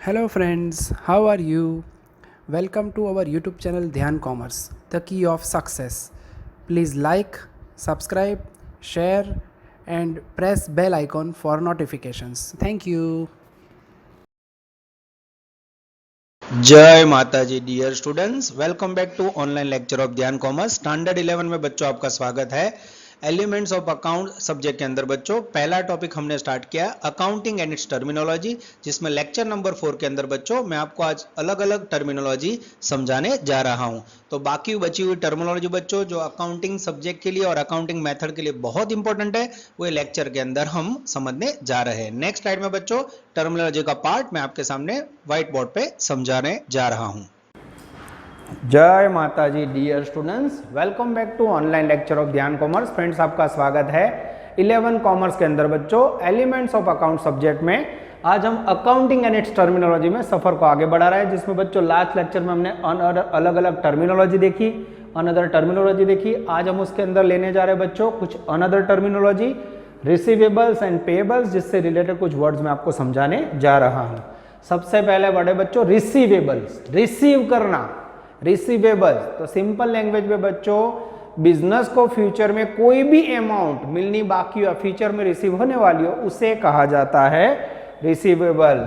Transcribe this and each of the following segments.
Hello friends, how are you? Welcome to our YouTube channel Dhyan Commerce, the key of success. Please like, subscribe, share and press bell icon for notifications. Thank you. जय माता जी dear students, welcome back to online lecture of Dhyan commerce. Standard 11 में बच्चों आपका स्वागत है। Elements of account subject के अंदर बच्चों पहला टॉपिक हमने स्टार्ट किया अकाउंटिंग एंड इट्स टर्मिनोलॉजी, जिसमें लेक्चर नंबर 4 के अंदर बच्चों मैं आपको आज अलग अलग टर्मिनोलॉजी समझाने जा रहा हूं। तो बाकी बची हुई टर्मिनोलॉजी बच्चों जो अकाउंटिंग सब्जेक्ट के लिए और अकाउंटिंग मेथड के लिए बहुत इंपॉर्टेंट है, वो लेक्चर के अंदर हम समझने जा रहे हैं। नेक्स्ट स्लाइड में बच्चों टर्मिनोलॉजी का पार्ट मैं आपके सामने व्हाइट बोर्ड पे समझाने जा रहा हूं। जय माता जी dear students, welcome back to online lecture of Dhyan commerce. Friends, आपका स्वागत है 11 कॉमर्स के अंदर बच्चों एलिमेंट्स ऑफ अकाउंट सब्जेक्ट में। आज हम अकाउंटिंग एंड इट्स टर्मिनोलॉजी में सफर को आगे बढ़ा रहे हैं, जिसमें बच्चों लास्ट लेक्चर में हमने अलग अलग टर्मिनोलॉजी देखी, अनदर टर्मिनोलॉजी देखी। आज हम उसके अंदर लेने जा रहे हैं बच्चों कुछ another terminology, receivables and payables, जिससे रिलेटेड कुछ वर्ड्स मैं आपको समझाने जा रहा हूं। सबसे पहले वर्ड है बच्चों रिसीवेबल्स, रिसीव करना, रिसीवेबल्स। तो सिंपल लैंग्वेज में बच्चों बिजनेस को फ्यूचर में कोई भी अमाउंट मिलनी बाकी या फ्यूचर में रिसीव होने वाली हो, उसे कहा जाता है रिसीवेबल।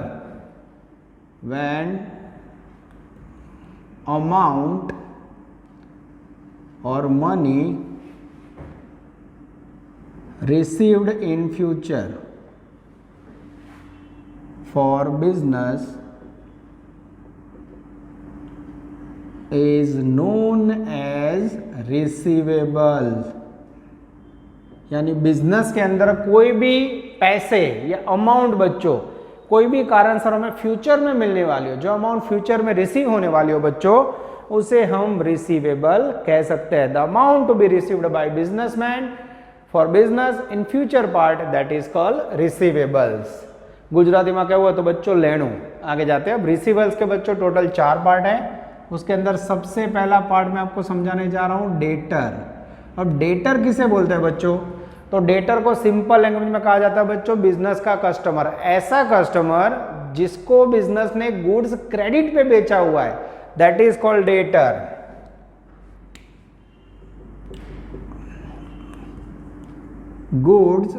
व्हेन अमाउंट और money received in future for business is known as receivables। यानी बिजनेस के अंदर कोई भी पैसे या अमाउंट बच्चों कोई भी कारण से हमें फ्यूचर में मिलने वाली हो, जो अमाउंट फ्यूचर में रिसीव होने वाली हो बच्चों, उसे हम रिसीवेबल कह सकते हैं। The amount to be received by businessman for business in future part that is called receivables. Gujarati में क्या हुआ तो बच्चों लेणू। आगे जाते हैं। अब रिसीवेबल्स के बच्चों टोटल 4 पार्ट है। उसके अंदर सबसे पहला पार्ट मैं आपको समझाने जा रहा हूं डेटर। अब डेटर किसे बोलते हैं बच्चों? तो डेटर को सिंपल लैंग्वेज में कहा जाता है बच्चों बिजनेस का कस्टमर। ऐसा कस्टमर जिसको बिजनेस ने गुड्स क्रेडिट पे बेचा हुआ है, that is called debtor. Goods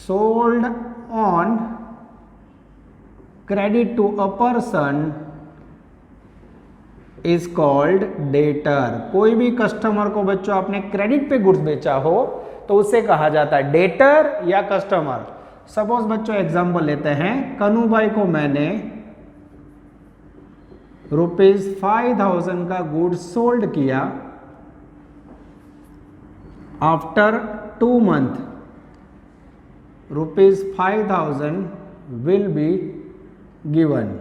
sold on credit to a person is called debtor. कोई भी कस्टमर को बच्चों आपने क्रेडिट पे गुड्स बेचा हो तो उसे कहा जाता है डेटर या कस्टमर। सपोज बच्चों एग्जांपल लेते हैं, कन्नू भाई को मैंने ₹5000 का गुड्स सोल्ड किया। After 2 month ₹5000 will be given.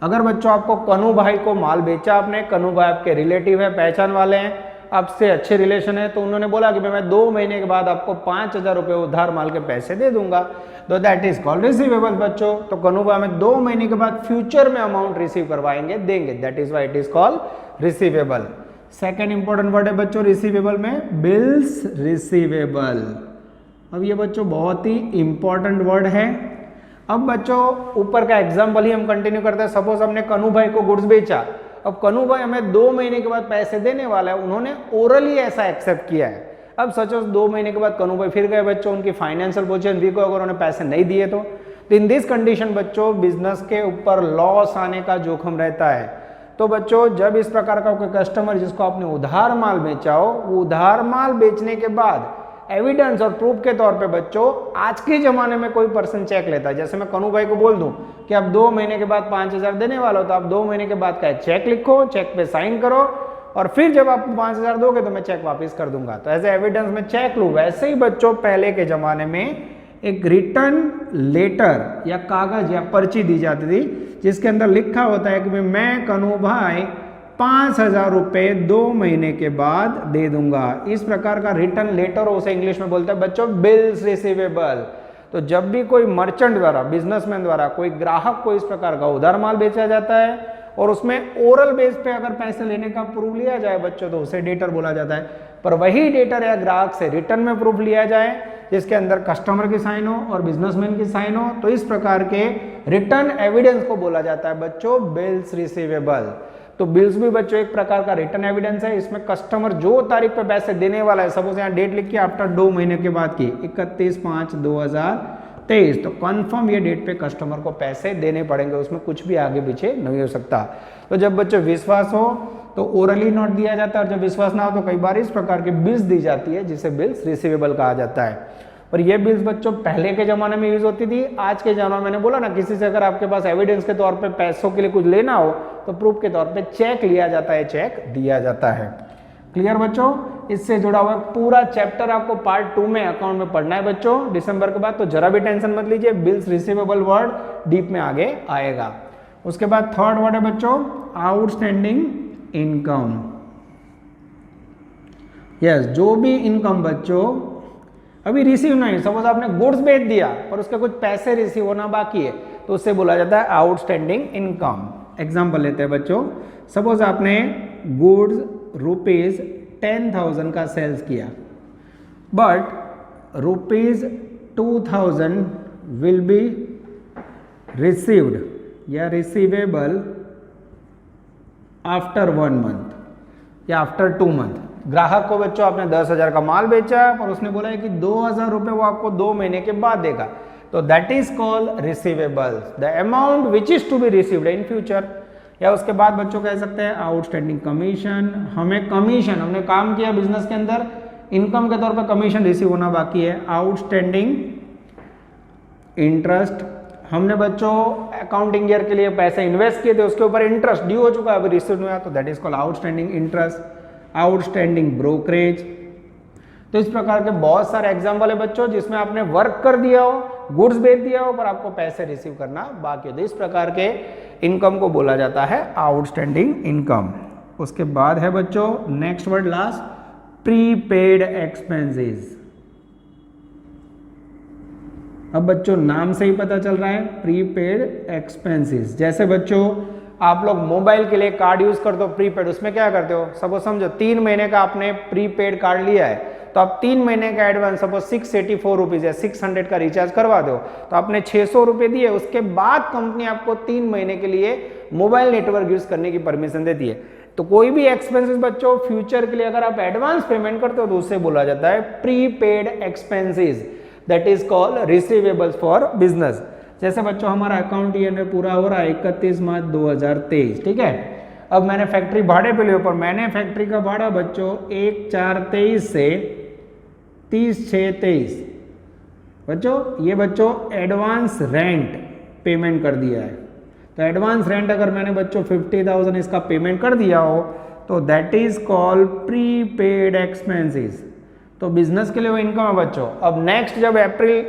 अगर बच्चों आपको कन्नू भाई को माल बेचा आपने, कन्नू भाई आपके रिलेटिव है, पहचान वाले हैं, आपसे अच्छे रिलेशन है, तो उन्होंने बोला कि मैं 2 महीने के बाद आपको 5000 रुपये उधार माल के पैसे दे दूंगा, तो दैट इज कॉल्ड रिसीवेबल बच्चों। तो कन्नू भाई हमें 2 महीने के बाद फ्यूचर में अमाउंट रिसीव करवाएंगे, देंगे, that is why it is called receivable. Second important word है बच्चों रिसीवेबल में बिल्स रिसीवेबल। अब ये बच्चों बहुत ही इंपॉर्टेंट वर्ड है। अब बच्चों ऊपर का एग्जाम्पल ही हम कंटिन्यू करते हैं। सपोज हमने कन्नू भाई को गुड्स बेचा, अब कन्नू भाई हमें 2 महीने के बाद पैसे देने वाला है, उन्होंने ओरली ऐसा एक्सेप्ट किया है। अब सपोज 2 महीने के बाद कन्नू भाई फिर गए बच्चों, उनकी फाइनेंशियल पोजीशन वीक हो, अगर उन्होंने पैसे नहीं दिए तो इन दिस कंडीशन बच्चों बिजनेस के ऊपर लॉस आने का जोखिम रहता है। तो बच्चों जब इस प्रकार का कोई कस्टमर जिसको आपने उधार माल बेचा हो, वो उधार माल बेचने के बाद एविडेंस और प्रूफ के तौर पे बच्चों आज के जमाने में कोई पर्सन चेक लेता है। जैसे मैं कन्नू भाई को बोल दूं कि आप 2 महीने के बाद 5000 देने वाला हो, तो आप 2 महीने के बाद का चेक लिखो, चेक पे साइन करो, और फिर जब आप 5000 दोगे तो मैं चेक वापस कर दूंगा। तो ऐसे एविडेंस में चेक लूं। वैसे ही बच्चों पहले के जमाने में एक रिटर्न लेटर या कागज या पर्ची दी जाती थी, जिसके अंदर लिखा होता है कि मैं कन्नू भाई 5000 रुपये 2 महीने के बाद दे दूंगा। इस प्रकार का रिटर्न लेटर उसे इंग्लिश में बोलते हैं बच्चों बिल्स रिसीवेबल। तो जब भी कोई मर्चेंट द्वारा, बिजनेसमैन द्वारा कोई ग्राहक को इस प्रकार का उधार माल बेचा जाता है और उसमें ओरल बेस पे अगर पैसे लेने का प्रूफ लिया जाए बच्चों, तो उसे डेटर बोला जाता है। पर वही डेटर या ग्राहक से रिटर्न में प्रूफ लिया जाए जिसके अंदर कस्टमर की साइन हो और बिजनेसमैन की साइन हो, तो इस प्रकार के रिटर्न एविडेंस को बोला जाता है बच्चों बिल्स रिसीवेबल। तो बिल्स भी बच्चों एक प्रकार का रिटर्न एविडेंस है। इसमें कस्टमर जो तारीख पे पैसे देने वाला है, सपोज यहाँ डेट लिखी आफ्टर 2 महीने के बाद की 31/5/2023, तो कंफर्म ये डेट पे कस्टमर को पैसे देने पड़ेंगे, उसमें कुछ भी आगे पीछे नहीं हो सकता। तो जब बच्चों विश्वास हो तो ओरली नोट दिया जाता है, और जब विश्वास ना हो तो कई बार इस प्रकार की बिल्स दी जाती है जिसे बिल्स रिसीवेबल कहा जाता है। और ये बिल्स बच्चों पहले के जमाने में यूज होती थी। आज के जमाने में मैंने बोला ना, किसी से अगर आपके पास एविडेंस के तौर पे पैसों के लिए कुछ लेना हो तो प्रूफ के तौर पे चेक लिया जाता है, चेक दिया जाता है। क्लियर बच्चों? इससे जुड़ा हुआ पूरा चैप्टर आपको पार्ट 2 में अकाउंट में पढ़ना है बच्चों दिसंबर के बाद, तो जरा भी टेंशन मत लीजिए, बिल्स रिसीवेबल वर्ड डीप में आगे आएगा। उसके बाद थर्ड वर्ड है बच्चों आउटस्टैंडिंग इनकम। यस, जो भी इनकम बच्चों अभी रिसीव नहीं, सपोज आपने गुड्स बेच दिया पर उसके कुछ पैसे रिसीव होना बाकी है, तो उससे बोला जाता है आउटस्टैंडिंग इनकम। एग्जांपल लेते हैं बच्चों, सपोज आपने गुड्स रुपीज 10,000 का सेल्स किया, but rupees 2,000 will be received या रिसीवेबल आफ्टर 1 मंथ या आफ्टर 2 मंथ। ग्राहक को बच्चों आपने 10,000 का माल बेचा और उसने बोला है कि 2,000 रुपए वो आपको 2 महीने के बाद देगा, तो that is called receivables, the amount which is to be received in future. या उसके बाद बच्चों कह सकते हैं आउटस्टैंडिंग कमीशन। हमें कमीशन, हमने काम किया बिजनेस के अंदर, इनकम के तौर पर कमीशन रिसीव होना बाकी है। आउटस्टैंडिंग इंटरेस्ट, हमने बच्चों अकाउंटिंग ईयर के लिए पैसे इन्वेस्ट किए थे, उसके ऊपर इंटरेस्ट ड्यू हो चुका है, अभी रिसीव हुआ, तो that is called outstanding interest. Outstanding brokerage. तो इस प्रकार के बहुत सारे एग्जाम्पल है बच्चों जिसमें आपने वर्क कर दिया हो, गुड्स बेच दिया हो, पर आपको पैसे रिसीव करना बाकी हो, तो इस प्रकार के इनकम को बोला जाता है आउटस्टैंडिंग इनकम। उसके बाद है बच्चों next word last, prepaid expenses. अब बच्चों नाम से ही पता चल रहा है प्रीपेड एक्सपेंसेस। जैसे बच्चों आप लोग मोबाइल के लिए कार्ड यूज करते हो प्रीपेड, उसमें क्या करते हो, सपोज समझो 3 महीने का आपने प्रीपेड कार्ड लिया है, तो आप 3 महीने का एडवांस सपोज 684 रुपीज या 600 का रिचार्ज करवा दो, तो आपने 600 रुपए दिए, उसके बाद कंपनी आपको 3 महीने के लिए मोबाइल नेटवर्क यूज करने की परमिशन देती है। तो कोई भी एक्सपेंसेस बच्चों फ्यूचर के लिए अगर आप एडवांस पेमेंट करते हो तो उससे बोला जाता है prepaid expenses, that is called receivables for business. जैसे बच्चों हमारा अकाउंट ईयर में पूरा हो रहा है 31 मार्च 2023, ठीक है। अब मैंने फैक्ट्री भाड़े पे लिया, पर मैंने फैक्ट्री का भाड़ा बच्चों 1/4/23 से 30/6/23 बच्चों, ये बच्चों एडवांस रेंट पेमेंट कर दिया है। तो एडवांस रेंट अगर मैंने बच्चों 50,000 इसका पेमेंट कर दिया हो तो that is called prepaid expenses. तो बिजनेस के लिए वो इनकम है बच्चों। अब नेक्स्ट जब अप्रैल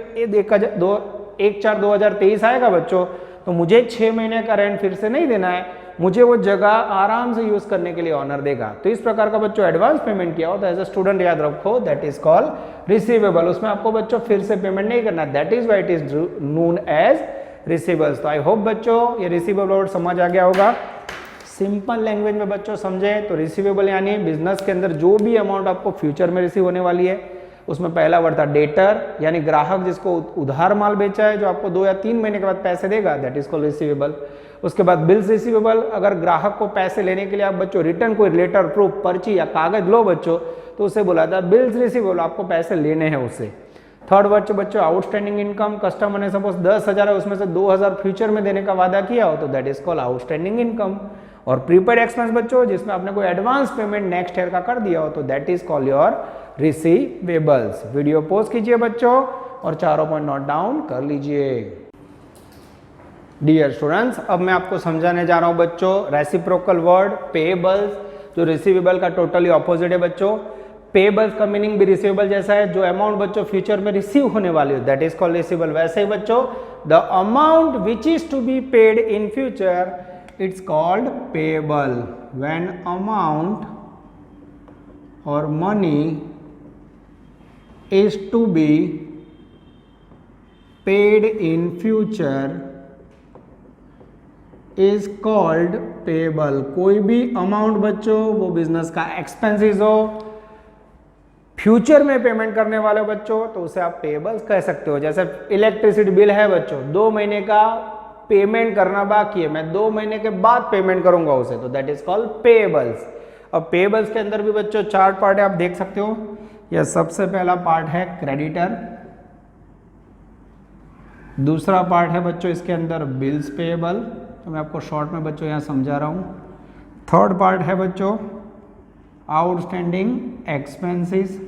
1/4/2023 आएगा बच्चों, तो मुझे 6 महीने का रेंट फिर से नहीं देना है, मुझे वो जगह आराम से यूज करने के लिए ऑनर देगा। तो इस प्रकार का बच्चों एडवांस पेमेंट किया हो तो एज अ स्टूडेंट याद रखो दैट इज कॉल्ड रिसीवेबल। उसमें आपको बच्चों फिर से पेमेंट नहीं करना, that is why it is known as receivables. तो आई होप बच्चों ये रिसीवेबल वर्ड समझ आ गया होगा। सिंपल लैंग्वेज में बच्चों समझे तो रिसीवेबल यानी बिजनेस के अंदर जो भी अमाउंट आपको फ्यूचर में रिसीव होने वाली है, उसमें पहला वर्ड था डेटर, यानी ग्राहक जिसको उधार माल बेचा है जो आपको 2 या 3 महीने के बाद पैसे देगा, दैट इज कॉल्ड रिसीवेबल। उसके बाद बिल्स रिसीवेबल, अगर ग्राहक को पैसे लेने के लिए आप बच्चों रिटर्न कोई लेटर प्रूफ पर्ची या कागज लो बच्चों, तो उसे बोला था बिल्स रिसीवेबल, आपको पैसे लेने हैं उससे। थर्ड वर्ड बच्चों आउटस्टैंडिंग इनकम, कस्टमर ने सपोज 10,000 है उसमें से 2,000 फ्यूचर में देने का वादा किया हो तो that is called outstanding income. और प्रीपेड एक्सपेंस बच्चों जिसमें आपने कोई एडवांस पेमेंट नेक्स्ट ईयर का कर दिया हो तो that is called your receivables. Video pause कीजिए बच्चों और चारों पॉइंट नोट डाउन कर लीजिए। डियर स्टूडेंट्स, अब मैं आपको समझाने जा रहा हूं बच्चों रेसिप्रोकल वर्ड पेएबल्स, जो रिसीवेबल का टोटली ऑपोजिट है बच्चों। पेएबल्स का मीनिंग भी रिसीवेबल जैसा है, जो अमाउंट बच्चों फ्यूचर में रिसीव होने वाली हो दैट इज कॉल्ड रिसीवेबल। वैसे ही बच्चों the amount which is to be paid in future it's called payable when amount or money is to be paid in future is called payable। कोई भी amount बच्चों वो बिजनेस का expenses हो future में पेमेंट करने वाले हो बच्चों तो उसे आप पेबल्स कह सकते हो। जैसे इलेक्ट्रिसिटी बिल है बच्चों, 2 महीने का पेमेंट करना बाकी है, मैं 2 महीने के बाद पेमेंट करूंगा उसे, तो दैट इज कॉल्ड पेबल्स। अब पेबल्स के अंदर भी बच्चों 4 पार्ट है, आप देख सकते हो। यह सबसे पहला पार्ट है क्रेडिटर, दूसरा पार्ट है बच्चों इसके अंदर बिल्स पेबल, तो मैं आपको शॉर्ट में बच्चों यहाँ समझा रहा हूँ। थर्ड पार्ट है बच्चों आउटस्टैंडिंग एक्सपेंसेस,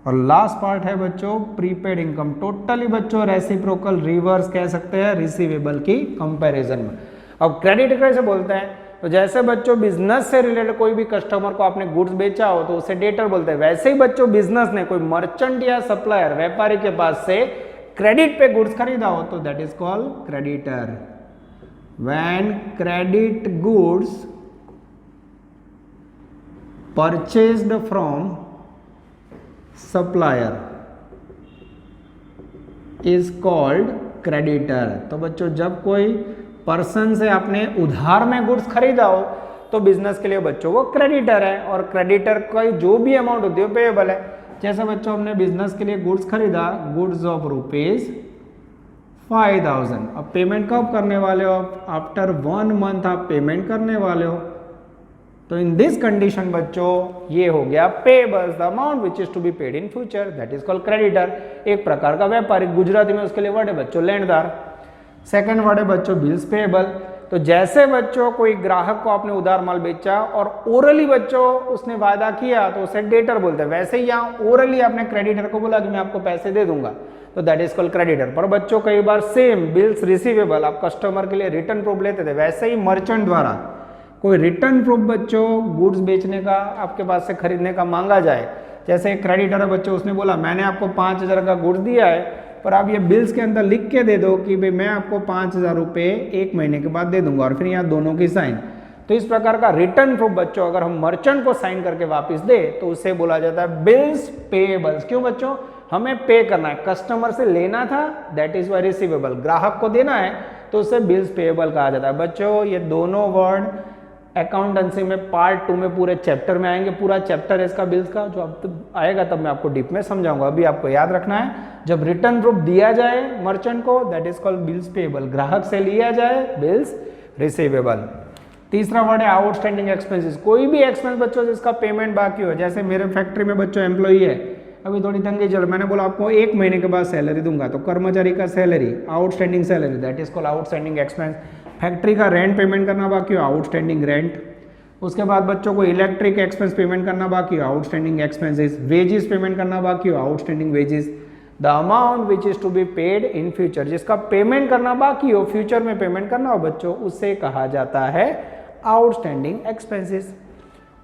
और लास्ट पार्ट है बच्चों प्रीपेड इनकम। टोटली बच्चों रेसिप्रोकल रिवर्स कह सकते हैं रिसीवेबल की कंपैरिजन में। अब क्रेडिट कैसे बोलते हैं, तो जैसे बच्चों बिजनेस से रिलेटेड कोई भी कस्टमर को आपने गुड्स बेचा हो तो उसे डेटर बोलते हैं, वैसे ही बच्चों बिजनेस ने कोई मर्चेंट या सप्लायर व्यापारी के पास से क्रेडिट पे गुड्स खरीदा हो तो that is called creditor. When credit goods purchased from supplier is called creditor. तो बच्चों जब कोई पर्सन से आपने उधार में गुड्स खरीदा हो तो बिजनेस के लिए बच्चों वो क्रेडिटर है, और क्रेडिटर का जो भी अमाउंट होती है वो पेएबल है। जैसे बच्चों हमने बिजनेस के लिए गुड्स खरीदा, गुड्स ऑफ ₹5000, अब पेमेंट कब करने वाले हो, आफ्टर 1 मंथ आप पेमेंट करने वाले हो। तो इन दिस कंडीशन बच्चों ये हो गया payables, the amount which is to be paid in future, that is called creditor. एक प्रकार का व्यापारी, गुजराती में उसके लिए वर्ड है बच्चों लेनदार। सेकंड वर्ड है बच्चों बिल्स पेएबल। तो जैसे बच्चों कोई ग्राहक को आपने उधार माल बेचा और ओरली बच्चों उसने वादा किया तो उसे डेटर बोलते हैं, वैसे ही यहाँ ओरली आपने क्रेडिटर को बोला कि मैं आपको पैसे दे दूंगा तो दैट इज कॉल्ड क्रेडिटर। पर बच्चों कई बार सेम बिल्स रिसीवेबल आप कस्टमर के लिए रिटर्न प्रूफ लेते थे, वैसे ही मर्चेंट द्वारा कोई रिटर्न प्रूफ बच्चों गुड्स बेचने का आपके पास से खरीदने का मांगा जाए। जैसे एक क्रेडिटर है बच्चों, उसने बोला मैंने आपको 5000 का गुड्स दिया है, पर आप ये बिल्स के अंदर लिख के दे दो कि भाई मैं आपको 5000 रुपये 1 महीने के बाद दे दूंगा, और फिर यहाँ दोनों की साइन। तो इस प्रकार का रिटर्न प्रूफ बच्चों अगर हम मर्चेंट को साइन करके वापस दे तो उसे बोला जाता है बिल्स पेएबल्स। क्यों बच्चों, हमें पे करना है, कस्टमर से लेना था दैट इज वाई रिसीवेबल, ग्राहक को देना है तो उसे बिल्स पेएबल कहा जाता है। बच्चों ये दोनों वर्ड अकाउंटेंसी में पार्ट 2 में पूरे चैप्टर में आएंगे, पूरा चैप्टर है इसका बिल्स का, जो अब आएगा तब मैं आपको डीप में समझाऊंगा। अभी आपको याद रखना है जब रिटर्न प्रूफ दिया जाए मर्चेंट को that is called bills payable, ग्राहक से लिया जाए बिल्स रिसीवेबल। तीसरा वर्ड है आउटस्टैंडिंग एक्सपेंसेस, कोई भी एक्सपेंस बच्चों जिसका पेमेंट बाकी हो। जैसे मेरे फैक्ट्री में बच्चों एम्प्लॉई है, अभी थोड़ी तंगी चल, मैंने बोला आपको 1 महीने के बाद सैलरी दूंगा, तो कर्मचारी का salary outstanding salary that is called outstanding expense. Factory का रेंट पेमेंट करना बाकी हो आउटस्टैंडिंग रेंट। उसके बाद बच्चों को इलेक्ट्रिक एक्सपेंस पेमेंट करना बाकी हो आउटस्टैंडिंग एक्सपेंसेस। वेजेस पेमेंट करना बाकी हो outstanding wages. The amount which is to be paid in future, जिसका पेमेंट करना बाकी हो, फ्यूचर में पेमेंट करना हो बच्चों, उसे कहा जाता है आउटस्टैंडिंग एक्सपेंसेस।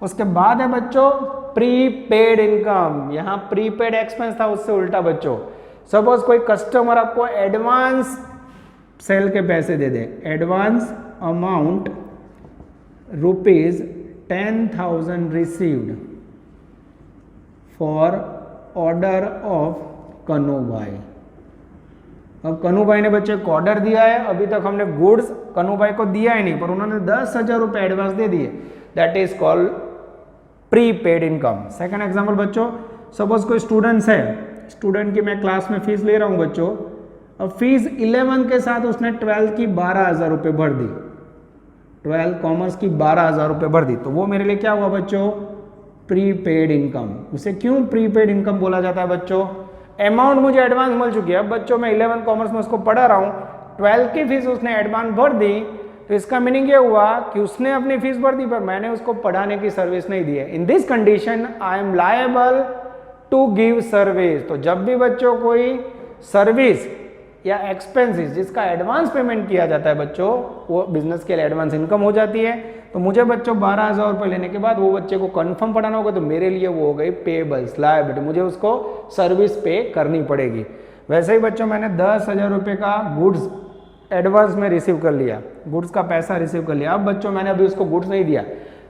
उसके बाद है बच्चों प्रीपेड इनकम, यहाँ प्रीपेड एक्सपेंस था उससे उल्टा बच्चों। सपोज कोई कस्टमर आपको एडवांस सेल के पैसे दे दे, advance amount ₹10,000 received for order of Kanu भाई। अब कनू भाई ने बच्चे को ऑर्डर दिया है, अभी तक हमने गुड्स कनू भाई को दिया ही नहीं, पर उन्होंने 10,000 रुपये एडवांस दे दिए, that is called prepaid income. Second example बच्चों, सपोज कोई स्टूडेंट्स है, स्टूडेंट की मैं क्लास में फीस ले रहा हूं बच्चों, अब फीस 11 के साथ उसने 12th की 12,000 रुपये भर दी, 12 कॉमर्स की 12,000 रुपये भर दी, तो वो मेरे लिए क्या हुआ बच्चों, प्रीपेड इनकम। उसे क्यों प्रीपेड इनकम बोला जाता है बच्चों, अमाउंट मुझे एडवांस मिल चुकी है। अब बच्चों मैं 11 कॉमर्स में उसको पढ़ा रहा हूँ, 12 की फीस उसने एडवांस भर दी, तो इसका मीनिंग ये हुआ कि उसने अपनी फीस भर दी पर मैंने उसको पढ़ाने की सर्विस नहीं दी है। In this condition I am liable to give service. तो जब भी बच्चों कोई सर्विस या एक्सपेंसेस जिसका एडवांस पेमेंट किया जाता है बच्चों, वो बिजनेस के लिए एडवांस इनकम हो जाती है। तो मुझे बच्चों 12,000 रुपये लेने के बाद वो बच्चे को कंफर्म पढ़ाना होगा, तो मेरे लिए वो हो गई पेबल्स लायबिलिटी, मुझे उसको सर्विस पे करनी पड़ेगी। वैसे ही बच्चों मैंने 10,000 रुपये का गुड्स एडवांस में रिसीव कर लिया, गुड्स का पैसा रिसीव कर लिया। अब बच्चों मैंने अभी उसको गुड्स नहीं दिया,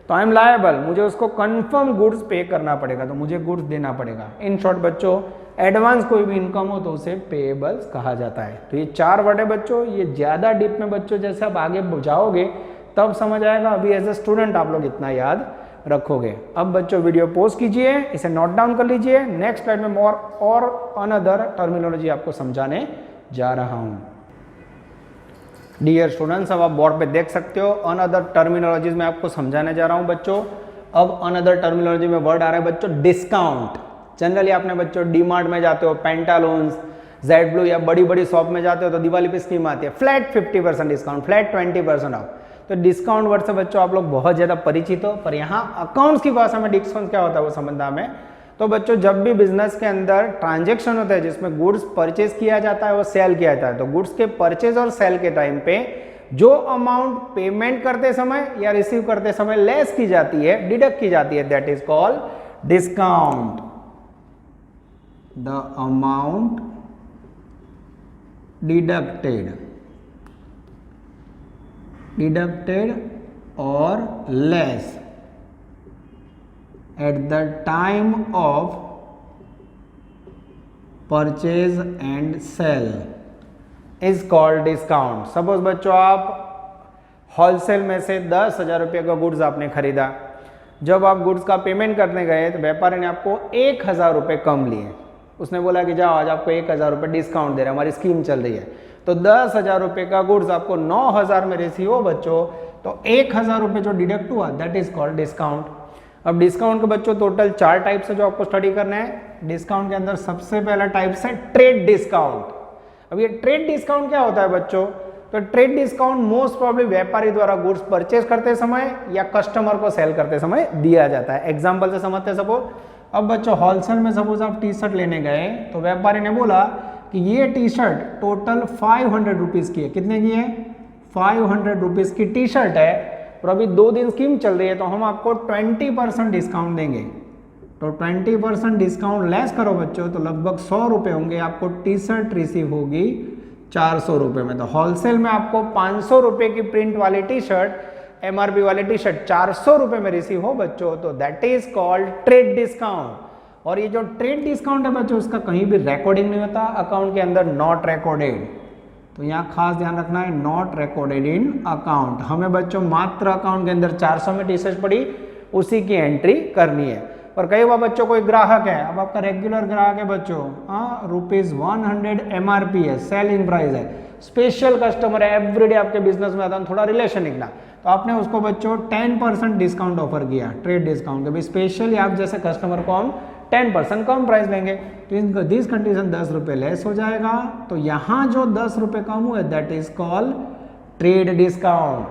तो आई एम लायबल, मुझे उसको कंफर्म गुड्स पे करना पड़ेगा, तो मुझे गुड्स देना पड़ेगा। इन शॉर्ट बच्चों एडवांस कोई भी इनकम हो तो उसे पेएबल्स कहा जाता है। तो ये 4 वर्ड है बच्चों, ये ज़्यादा डीप में बच्चों जैसे आप आगे जाओगे तब समझ आएगा, अभी एज ए स्टूडेंट आप लोग इतना याद रखोगे। अब बच्चों वीडियो पॉज कीजिए, इसे नोट डाउन कर लीजिए। नेक्स्ट स्लाइड में मोर और अनदर टर्मिनोलॉजी आपको समझाने जा रहा हूँ। डियर स्टूडेंट्स, अब आप बोर्ड पे देख सकते हो अनदर टर्मिनोलॉजीज में आपको समझाने जा रहा हूँ बच्चों। अब अनदर टर्मिनोलॉजी में वर्ड आ रहा है बच्चों डिस्काउंट। जनरली आपने बच्चों डी मार्ट में जाते हो, पेंटालून्स, जेड ब्लू या बड़ी बड़ी शॉप में जाते हो तो दिवाली पे स्कीम आती है फ्लैट 50% डिस्काउंट, फ्लैट 20% ऑफ। तो डिस्काउंट वर्ड से बच्चों आप लोग बहुत ज़्यादा परिचित हो, पर यहाँ अकाउंट्स की भाषा में डिस्काउंट क्या होता है वो समझना हमें। तो बच्चों जब भी बिजनेस के अंदर ट्रांजेक्शन होता है जिसमें गुड्स परचेज किया जाता है और सेल किया जाता है, तो गुड्स के परचेज और सेल के टाइम पे जो अमाउंट पेमेंट करते समय या रिसीव करते समय लेस की जाती है, डिडक्ट की जाती है, that is called discount. The amount deducted or less at the time of purchase and sell is called discount। Suppose बच्चों आप होलसेल में से 10,000 रुपये का गुड्स आपने खरीदा, जब आप गुड्स का पेमेंट करने गए तो व्यापारी ने आपको 1,000 रुपये कम लिए। उसने बोला कि जाओ आज आपको 1,000 रुपये डिस्काउंट दे रहे हैं, हमारी स्कीम चल रही है। तो 10,000 रुपये का गुड्स आपको 9,000 में रिसीव हो बच्चों, तो 1,000 रुपये जो डिडक्ट हुआ दैट इज कॉल्ड डिस्काउंट। अब डिस्काउंट के बच्चों टोटल 4 टाइप्स है जो आपको स्टडी करना है। डिस्काउंट के अंदर सबसे पहला टाइप है ट्रेड डिस्काउंट। अब ये ट्रेड डिस्काउंट क्या होता है बच्चों? तो ट्रेड डिस्काउंट मोस्ट प्रॉब्ली व्यापारी द्वारा गुड्स परचेज करते समय या कस्टमर को सेल करते समय दिया जाता है। एग्जाम्पल से समझते हैं। सपोज अब बच्चों होलसेल में सपोज आप टी शर्ट लेने गए तो व्यापारी ने बोला कि ये टी शर्ट टोटल 500 रुपीज़ की है। कितने की है? 500 रुपीज़ की टी शर्ट है, और अभी 2 दिन स्कीम चल रही है तो हम आपको 20% डिस्काउंट देंगे। तो 20% डिस्काउंट लेस करो बच्चों तो लगभग 100 रुपये होंगे, आपको टी शर्ट रिसीव होगी 400 रुपये में। तो होलसेल में आपको 500 रुपये की प्रिंट वाली टी शर्ट, MRP वाली टी शर्ट 400 रुपये में रिसीव हो बच्चों, तो that is called trade discount. और ये जो ट्रेड डिस्काउंट है बच्चों उसका कहीं भी रिकॉर्डिंग नहीं होता अकाउंट के अंदर, नॉट रिकॉर्डेड। तो यहाँ खास ध्यान रखना है, नॉट रिकॉर्डेड इन अकाउंट। हमें बच्चों मात्र अकाउंट के अंदर 400 में टी शर्ट पड़ी उसी की एंट्री करनी है। पर कई बार बच्चों कोई ग्राहक है, अब आपका रेगुलर ग्राहक है बच्चों, ₹100 MRP है, सेलिंग प्राइस है, स्पेशल कस्टमर है, एवरीडे आपके बिजनेस में आता है, थोड़ा रिलेशन निकला, तो आपने उसको बच्चों 10% डिस्काउंट ऑफर किया, ट्रेड डिस्काउंट के भी स्पेशली आप जैसे कस्टमर को हम 10% कम प्राइस देंगे। तो इन दिस कंडीशन 10 रुपये लेस हो जाएगा। तो यहाँ जो 10 रुपये कम हुए that is called trade discount.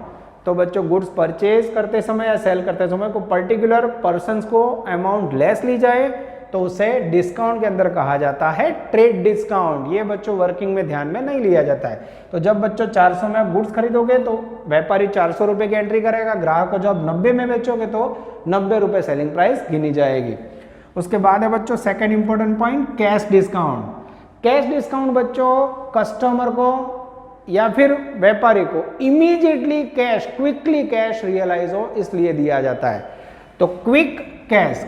तो बच्चों गुड्स परचेज करते समय या सेल करते समय को पर्टिकुलर पर्सन्स को अमाउंट लेस ली जाए तो उसे डिस्काउंट के अंदर कहा जाता है ट्रेड डिस्काउंट। ये बच्चों वर्किंग में ध्यान में नहीं लिया जाता है। तो जब बच्चों 400 में आप गुड्स खरीदोगे तो व्यापारी 400 रुपये की एंट्री करेगा, ग्राहक को जब 90 में बेचोगे तो 90 रुपये सेलिंग प्राइस गिनी जाएगी। उसके बाद है बच्चों second important point, cash discount. Cash discount बच्चों कस्टमर को या फिर व्यापारी को immediately cash, quickly cash realise हो इसलिए दिया जाता है। तो quick cash,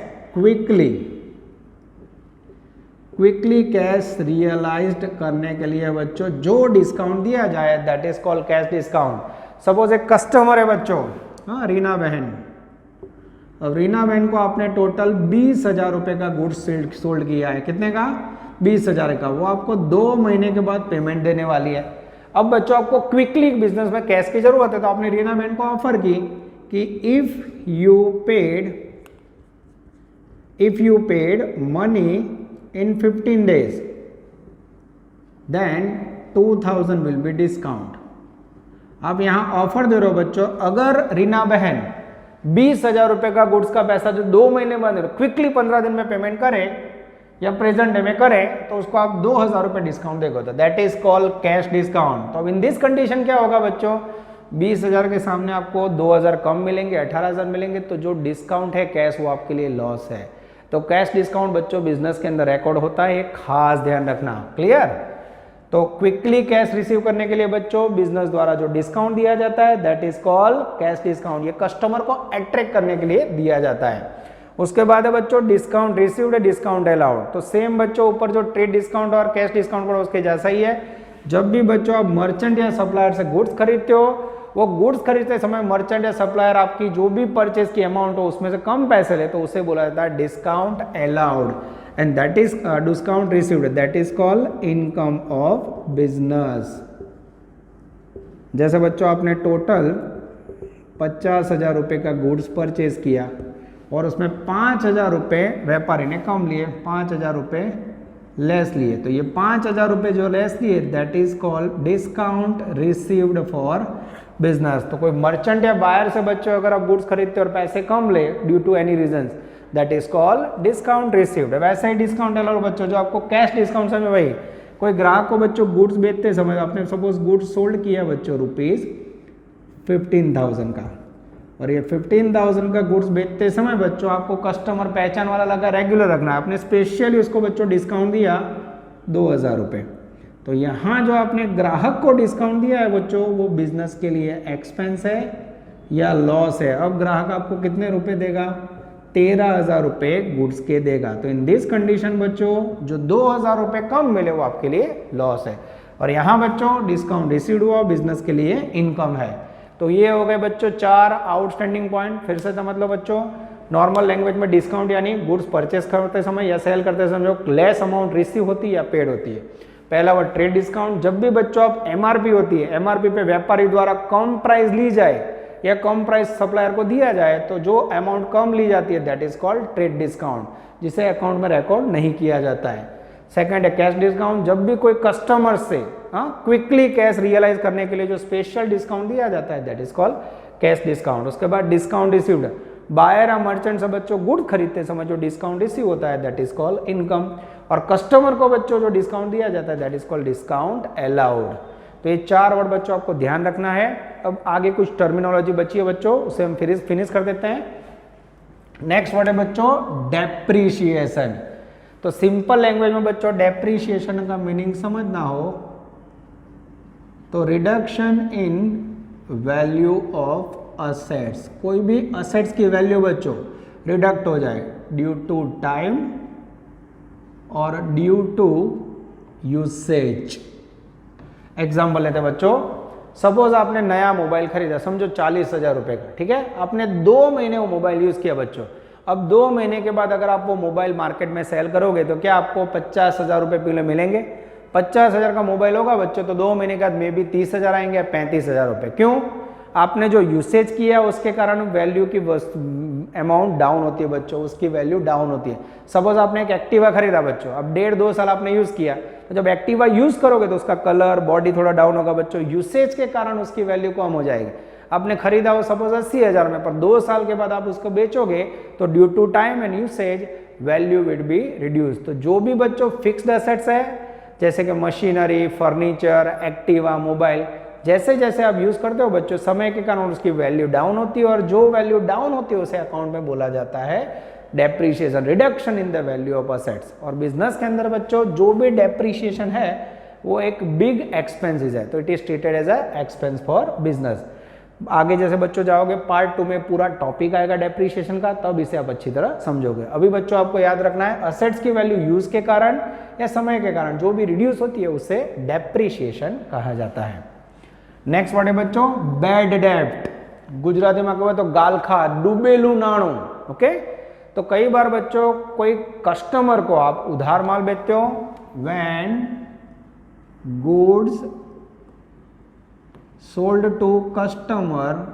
quickly cash realised करने के लिए बच्चों जो डिस्काउंट दिया जाए that is called cash discount. Suppose एक कस्टमर है बच्चों, रीना बहन। अब रीना बहन को आपने टोटल 20,000 रुपये का गुड्स सोल्ड किया है। कितने का? 20,000 का। वो आपको 2 महीने के बाद पेमेंट देने वाली है। अब बच्चों आपको क्विकली बिजनेस में कैश की जरूरत है तो आपने रीना बहन को ऑफर की कि if you paid money in 15 days then 2,000 will be discount. आप यहाँ ऑफर दे रहे हो बच्चों, अगर रीना बहन 20,000 रुपये का गुड्स का पैसा जो 2 महीने बाद क्विकली 15 दिन में पेमेंट करे या प्रेजेंट डे में करे तो उसको आप 2,000 रुपये डिस्काउंट देगा, तो that is called cash discount. तो अब इन दिस कंडीशन क्या होगा बच्चों, 20,000 के सामने आपको 2,000 कम मिलेंगे, 18,000 मिलेंगे, तो जो डिस्काउंट है कैश वो आपके लिए लॉस है। तो कैश डिस्काउंट बच्चों बिजनेस के अंदर रिकॉर्ड होता है, एक खास ध्यान रखना। क्लियर? तो क्विकली कैश रिसीव करने के लिए बच्चों बिजनेस द्वारा जो डिस्काउंट दिया जाता है that is called cash discount. ये कस्टमर को अट्रैक्ट करने के लिए दिया जाता है। उसके बाद है बच्चों डिस्काउंट रिसीव्ड, डिस्काउंट अलाउड। तो सेम बच्चों ऊपर जो ट्रेड डिस्काउंट और कैश डिस्काउंट पड़ा उसके जैसा ही है। जब भी बच्चों आप मर्चेंट या सप्लायर से गुड्स खरीदते हो वो गुड्स खरीदते समय मर्चेंट या सप्लायर आपकी जो भी परचेज की अमाउंट हो उसमें से कम पैसे ले तो उसे बोला जाता है discount allowed, and that is discount received, that is called income of business. जैसे बच्चों आपने टोटल 50,000 रुपये का गुड्स परचेज किया और उसमें 5,000 रुपये व्यापारी ने कम लिए, 5,000 रुपये लेस लिए, तो ये 5,000 रुपये जो लेस लिए that is called discount received for business. तो कोई मर्चेंट या बायर से बच्चों अगर आप गुड्स खरीदते और पैसे कम ले due to any reasons that is called discount received. वैसे ही डिस्काउंट अलाउड बच्चों जो आपको कैश डिस्काउंट समय वही, कोई ग्राहक को बच्चों गुड्स बेचते समय आपने सपोज गुड्स सोल्ड किया बच्चों ₹15,000 का, और ये 15,000 का गुड्स बेचते समय बच्चों आपको कस्टमर पहचान वाला लगा रेगुलर रखना है, आपने स्पेशली उसको बच्चों डिस्काउंट दिया 2,000 रुपये। तो यहाँ जो आपने ग्राहक को डिस्काउंट दिया है बच्चों वो बिजनेस के लिए एक्सपेंस है या लॉस है। अब ग्राहक आपको कितने रुपए देगा? 13,000 रुपये गुड्स के देगा। तो इन दिस कंडीशन बच्चों जो 2,000 रुपये कम मिले वो आपके लिए लॉस है, और यहाँ बच्चों डिस्काउंट रिसीव्ड हुआ बिजनेस के लिए इनकम है। तो ये हो गए बच्चों 4 आउटस्टैंडिंग पॉइंट। फिर से समझ लो बच्चों, नॉर्मल लैंग्वेज में डिस्काउंट यानी गुड्स परचेस करते समय या सेल करते समय जो लेस अमाउंट रिसीव होती है या पेड होती है। पहला वर्ड ट्रेड डिस्काउंट, जब भी बच्चों आप एमआरपी होती है, एमआरपी पे व्यापारी द्वारा कम प्राइस ली जाए या कम प्राइस सप्लायर को दिया जाए तो जो अमाउंट कम ली जाती है that is called trade discount, जिसे अकाउंट में रिकॉर्ड नहीं किया जाता है। सेकंड है कैश डिस्काउंट, जब भी कोई कस्टमर से क्विकली कैश रियलाइज करने के लिए जो स्पेशल डिस्काउंट दिया जाता है that is called cash discount. उसके बाद डिस्काउंट रिसीव्ड, बायर या मर्चेंट से बच्चों गुड खरीदते समय जो डिस्काउंट रिसीव होता है दैट इज कॉल्ड इनकम, और कस्टमर को बच्चों जो डिस्काउंट दिया जाता है that is called discount allowed. तो ये 4 वर्ड बच्चों आपको ध्यान रखना है। अब आगे कुछ टर्मिनोलॉजी बची है बच्चों, उसे हम फिनिश कर देते हैं। नेक्स्ट वर्ड है बच्चों डेप्रीशिएशन। तो सिंपल लैंग्वेज में बच्चों डेप्रीशिएशन का मीनिंग समझना हो तो reduction in value of assets, कोई भी असेट्स की वैल्यू बच्चों रिडक्ट हो जाए ड्यू टू टाइम और ड्यू टू यूसेज। एग्जाम्पल लेते हैं बच्चों, सपोज आपने नया मोबाइल खरीदा, समझो 40,000 रुपए का, ठीक है, आपने 2 महीने वो मोबाइल यूज किया बच्चों। अब 2 महीने के बाद अगर आप वो मोबाइल मार्केट में सेल करोगे तो क्या आपको 50,000 रुपये पहले मिलेंगे? 50,000 का मोबाइल होगा बच्चों तो 2 महीने के बाद मे बी 30,000 आएंगे या 35,000 रुपये। क्यों? आपने जो यूसेज किया उसके कारण वैल्यू की अमाउंट डाउन होती है बच्चों, उसकी वैल्यू डाउन होती है। सपोज आपने एक एक्टिवा खरीदा बच्चों, अब 1.5-2 साल आपने यूज किया, तो जब एक्टिवा यूज करोगे तो उसका कलर बॉडी थोड़ा डाउन होगा बच्चों, यूसेज के कारण उसकी वैल्यू कम हो जाएगी। आपने खरीदा हो सपोज 80,000 में, पर 2 साल के बाद आप उसको बेचोगे तो due to time and usage value will be reduce. तो जो भी बच्चों फिक्स्ड एसेट्स है जैसे कि मशीनरी, फर्नीचर, एक्टिवा, मोबाइल, जैसे जैसे आप यूज करते हो बच्चों समय के कारण उसकी वैल्यू डाउन होती है, और जो वैल्यू डाउन होती है उसे अकाउंट में बोला जाता है depreciation, reduction in the value of assets. और बिजनेस के अंदर बच्चों जो भी डेप्रीशिएशन है वो एक बिग एक्सपेंसेस है, तो it is treated as a expense for business. आगे जैसे बच्चों जाओगे पार्ट 2 में पूरा टॉपिक आएगा डेप्रीशिएशन का, तब इसे आप अच्छी तरह समझोगे। अभी बच्चों आपको याद रखना है असेट्स की वैल्यू यूज के कारण या समय के कारण जो भी रिड्यूस होती है उसे डेप्रीशिएशन कहा जाता है। नेक्स्ट वर्ड है बच्चों बैड डेब्ट, गुजराती में कहो तो गालखा, डूबेलू नाणु। ओके, तो कई बार बच्चों कोई कस्टमर को आप उधार माल बेचते हो, when goods sold to customer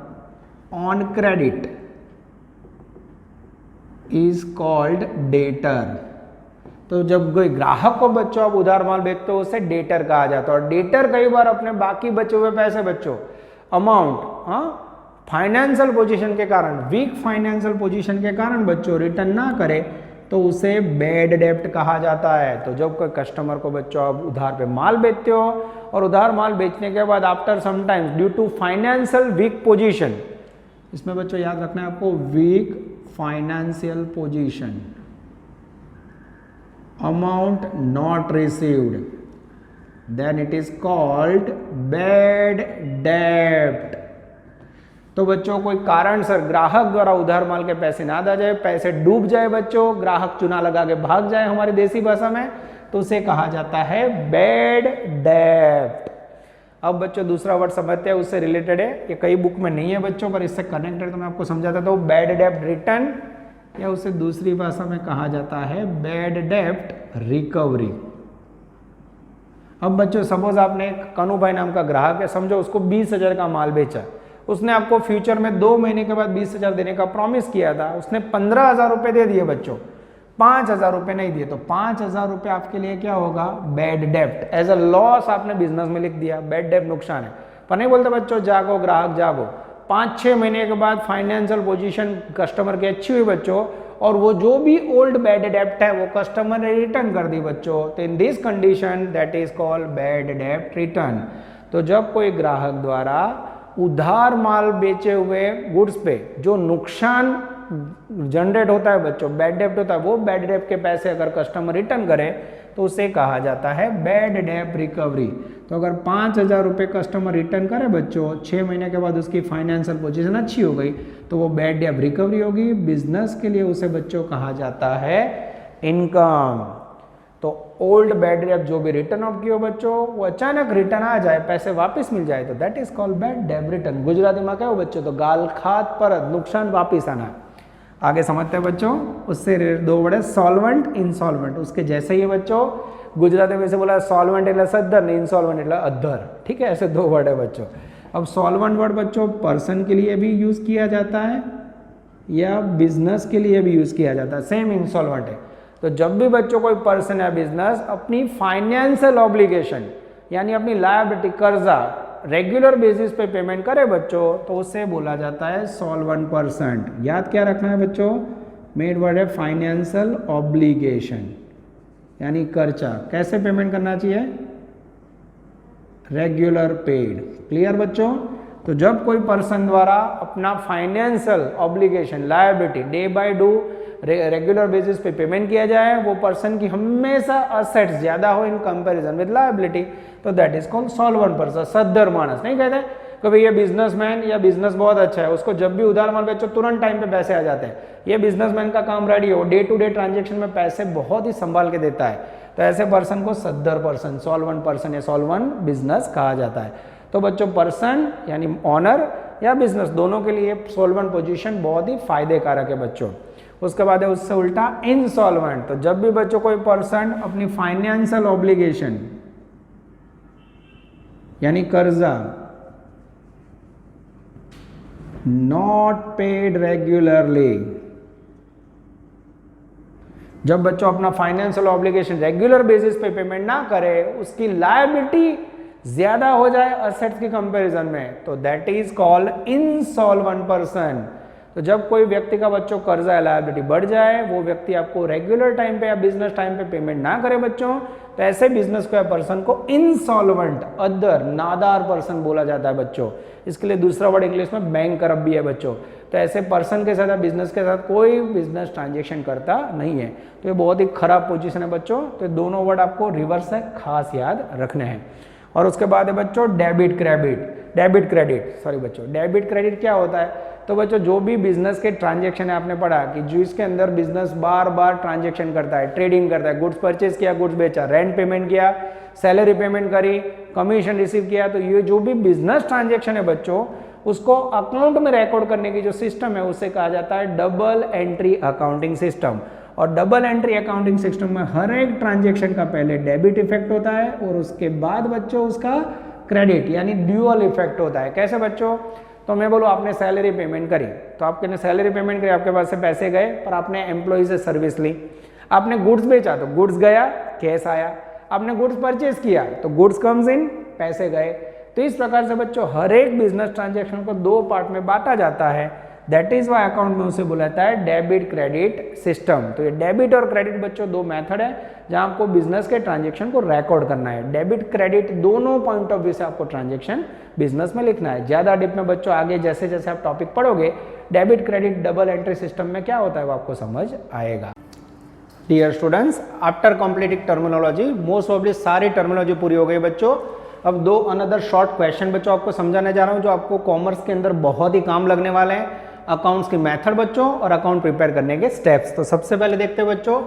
on credit is called debtor. तो जब कोई ग्राहक को बच्चों आप उधार माल बेचते हो उसे डेटर कहा जाता है, और डेटर कई बार अपने बाकी बचे हुए पैसे बच्चों अमाउंट फाइनेंशियल पोजीशन के कारण, वीक फाइनेंशियल पोजीशन के कारण बच्चों रिटर्न ना करे तो उसे बैड डेब्ट कहा जाता है। तो जब कोई कस्टमर को बच्चों आप उधार पे माल बेचते हो और उधार माल बेचने के बाद after sometimes due to financial weak position, इसमें बच्चों याद रखना है आपको weak financial position, amount not received, then it is called bad debt। तो बच्चों कोई कारण सर ग्राहक द्वारा उधार माल के पैसे ना दिया जाए, पैसे डूब जाए बच्चों, ग्राहक चुना लगा के भाग जाए हमारी देसी भाषा में, तो उसे कहा जाता है बैड डेब्ट। अब बच्चों दूसरा वर्ड समझते हैं, उससे रिलेटेड है, ये कई बुक में नहीं है बच्चों, पर इससे कनेक्टेड तो मैं आपको समझाता था। बैड डेब्ट रिटर्न, या उसे दूसरी भाषा में कहा जाता है बैड डेब्ट रिकवरी। अब बच्चों सपोज आपने एक कनु भाई नाम का ग्राहक है, समझो उसको 20,000 का माल बेचा, उसने आपको फ्यूचर में 2 महीने के बाद 20,000 देने का प्रॉमिस किया था, उसने 15,000 रुपये दे दिए बच्चों, 5,000 रुपये नहीं दिए, तो 5,000 रुपये आपके लिए क्या होगा, बैड डेब्ट, एज अ लॉस आपने बिजनेस में लिख दिया, बैड डेब्ट नुकसान है। पर नहीं बोलते बच्चों जागो ग्राहक जागो, 5-6 महीने के बाद फाइनेंशियल पोजीशन कस्टमर की अच्छी हुई बच्चों, और वो जो भी ओल्ड बैड डेब्ट है वो कस्टमर ने रिटर्न कर दी बच्चों, तो इन this condition that is called bad डेब्ट रिटर्न। तो जब कोई ग्राहक द्वारा उधार माल बेचे हुए गुड्स पे जो नुकसान जनरेट होता है बच्चों, बैड डेब्ट होता है, वो बैड डेब्ट के पैसे अगर कस्टमर रिटर्न करे तो उसे कहा जाता है बैड डेब्ट रिकवरी। तो अगर 5,000 रुपये कस्टमर रिटर्न करे बच्चों, 6 महीने के बाद उसकी फाइनेंशियल पोजीशन अच्छी हो गई, तो वो बैड डेब्ट रिकवरी होगी। बिजनेस के लिए उसे बच्चों कहा जाता है इनकम। तो ओल्ड बैड डेब्ट जो भी रिटर्न ऑफ किया बच्चों, वो अचानक रिटर्न आ जाए, पैसे वापस मिल जाए, तो दैट इज कॉल्ड बैड डेब्ट रिटर्न। गुजराती में क्या हो बच्चों, तो गाल खात परत, नुकसान वापिस आना। आगे समझते हैं बच्चों, उससे 2 वर्ड है सॉल्वेंट इंसॉल्वेंट, उसके जैसे ही है बच्चों, गुजराती में से बोला सॉल्वेंट એટલે સદ્ધર ને इंसॉल्वेंट એટલે अद्धर, ठीक है, ऐसे 2 वर्ड है बच्चों। अब सॉल्वेंट वर्ड बच्चों पर्सन के लिए भी यूज किया जाता है या बिजनेस के लिए भी यूज किया जाता है, सेम इंसॉल्वेंट है। तो जब भी बच्चों कोई पर्सन या बिजनेस अपनी फाइनेंशियल ऑब्लिगेशन यानी अपनी लायबिलिटी कर्जा रेगुलर बेसिस पे पेमेंट करे बच्चों, तो उससे बोला जाता है सॉल्वेंट पर्सन। याद क्या रखना है बच्चों, मेन वर्ड है फाइनेंशियल ऑब्लिगेशन यानी कर्जा। कैसे पेमेंट करना चाहिए, रेगुलर पेड। क्लियर बच्चों। तो जब कोई पर्सन द्वारा अपना financial obligation liability day by day regular basis पे पेमेंट किया जाए, वो पर्सन की हमेशा असेट्स ज्यादा हो इन कंपैरिजन विद लायबिलिटी, तो that is called solvent person. सद्धर मानस नहीं कहते कि भाई ये बिजनेसमैन या बिजनेस बहुत अच्छा है, उसको जब भी उधार माल बेचो तुरंत टाइम पे पैसे आ जाते हैं, ये बिजनेसमैन का काम रेडी हो, डे टू डे ट्रांजेक्शन में पैसे बहुत ही संभाल के देता है, तो ऐसे पर्सन को सद्धर पर्सन, सॉल्वेंट पर्सन या सॉल्वेंट बिजनेस कहा जाता है। तो बच्चों पर्सन यानी ऑनर या बिजनेस दोनों के लिए सॉल्वेंट पोजीशन बहुत ही फायदे कारक है बच्चों। उसके बाद है उससे उल्टा इनसॉल्वेंट। तो जब भी बच्चों कोई पर्सन अपनी फाइनेंशियल ऑब्लिगेशन यानी कर्जा नॉट पेड रेगुलरली, जब बच्चों अपना फाइनेंशियल ऑब्लिगेशन रेगुलर बेसिस पे पेमेंट ना करे, उसकी लायबिलिटी ज्यादा हो जाए असेट्स की कंपैरिजन में, तो that is called insolvent person. तो जब कोई व्यक्ति का बच्चों कर्जा या लायबिलिटी बढ़ जाए, वो व्यक्ति आपको रेगुलर टाइम पे या बिजनेस टाइम पे पेमेंट ना करे बच्चों, तो ऐसे बिजनेस को या पर्सन को इनसॉल्वेंट अदर नादार पर्सन बोला जाता है बच्चों। इसके लिए दूसरा वर्ड इंग्लिश में बैंकरप्ट भी है बच्चों। तो ऐसे पर्सन के साथ या बिजनेस के साथ कोई बिजनेस ट्रांजेक्शन करता नहीं है, तो ये बहुत ही खराब पोजीशन है बच्चों। तो दोनों वर्ड आपको रिवर्स है खास याद रखने हैं। और उसके बाद है बच्चों डेबिट क्रेडिट सॉरी बच्चों, डेबिट क्रेडिट क्या होता है, तो बच्चों जो भी बिजनेस के ट्रांजेक्शन है, आपने पढ़ा कि जो इसके अंदर बिजनेस बार बार ट्रांजेक्शन करता है, ट्रेडिंग करता है, गुड्स परचेज किया, गुड्स बेचा, रेंट पेमेंट किया, सैलरी पेमेंट करी, कमीशन रिसीव किया, तो ये जो भी बिजनेस ट्रांजेक्शन है बच्चों, उसको अकाउंट में रिकॉर्ड करने की जो सिस्टम है उसे कहा जाता है डबल एंट्री अकाउंटिंग सिस्टम। और डबल एंट्री अकाउंटिंग सिस्टम में हर एक ट्रांजेक्शन का पहले डेबिट इफेक्ट होता है और उसके बाद बच्चों उसका क्रेडिट यानी ड्यूअल इफेक्ट होता है। कैसे बच्चों, तो मैं बोलूँ आपने सैलरी पेमेंट करी, तो आपने सैलरी पेमेंट करी, आपके पास से पैसे गए, पर आपने एम्प्लॉय से सर्विस ली। आपने गुड्स बेचा तो गुड्स गया, कैश आया। आपने गुड्स परचेज किया तो गुड्स कम्स इन, पैसे गए। तो इस प्रकार से बच्चों हर एक बिजनेस ट्रांजेक्शन को 2 पार्ट में बांटा जाता है। दैट इज वाई अकाउंट में उसे बुलाता है डेबिट क्रेडिट सिस्टम। तो ये डेबिट और क्रेडिट बच्चों 2 मेथड है जहां आपको बिजनेस के ट्रांजेक्शन को रिकॉर्ड करना है। डेबिट क्रेडिट दोनों पॉइंट ऑफ व्यू से आपको ट्रांजेक्शन बिजनेस में लिखना है। ज्यादा डिप में बच्चों आगे जैसे जैसे आप टॉपिक पढ़ोगे, debit credit double entry system में क्या होता है वो आपको समझ आएगा। Dear students, after completing terminology, most awfully सारी टर्मिनोलॉजी पूरी हो गई बच्चों। अब 2 अनदर शॉर्ट क्वेश्चन बच्चों आपको समझाने जा रहा हूं जो आपको कॉमर्स के अंदर बहुत ही काम लगने वाले हैं। अकाउंट्स की मेथड बच्चों और अकाउंट प्रिपेयर करने के स्टेप्स। तो सबसे पहले देखते हैं बच्चों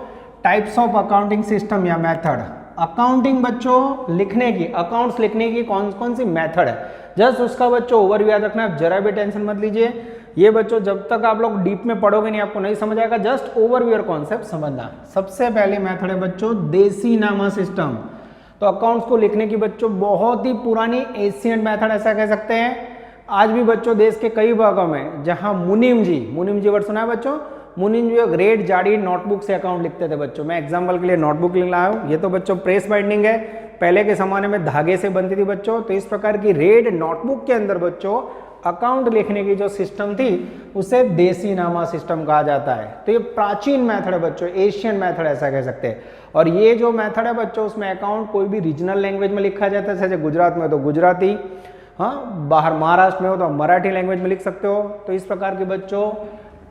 टाइप्स ऑफ अकाउंटिंग सिस्टम या मेथड। अकाउंटिंग बच्चों लिखने की, अकाउंट्स लिखने की कौन कौन सी मेथड है, जस्ट उसका बच्चों ओवरव्यू याद रखना है, जरा भी टेंशन मत लीजिए। ये बच्चों जब तक आप लोग डीप में पढ़ोगे नहीं आपको नहीं समझ आएगा, जस्ट ओवरव्यू और कॉन्सेप्ट समझना। सबसे पहली मेथड है बच्चों देसी नामा सिस्टम। तो अकाउंट्स को लिखने की बच्चों बहुत ही पुरानी एशियंट मेथड ऐसा कह सकते हैं। आज भी बच्चों देश के कई भागों में जहां मुनीम जी वर्ड सुना है बच्चों, मुनीम जी ग्रेट जाड़ी नोटबुक से अकाउंट लिखते थे बच्चों। मैं एग्जांपल के लिए नोटबुक लिख रहा हूँ, ये तो बच्चों प्रेस बाइंडिंग है, पहले के ज़माने में धागे से बनती थी बच्चों। तो इस प्रकार की रेड नोटबुक के अंदर बच्चों अकाउंट लिखने की जो सिस्टम थी उसे देसी नामा सिस्टम कहा जाता है। तो ये प्राचीन मेथड है बच्चों, एशियन मेथड ऐसा कह सकते हैं। और ये जो मेथड है बच्चों उसमें अकाउंट कोई भी रीजनल लैंग्वेज में लिखा जाता है, जैसे गुजरात में हो तो गुजराती, हाँ बाहर महाराष्ट्र में हो तो मराठी लैंग्वेज में लिख सकते हो। तो इस प्रकार की बच्चों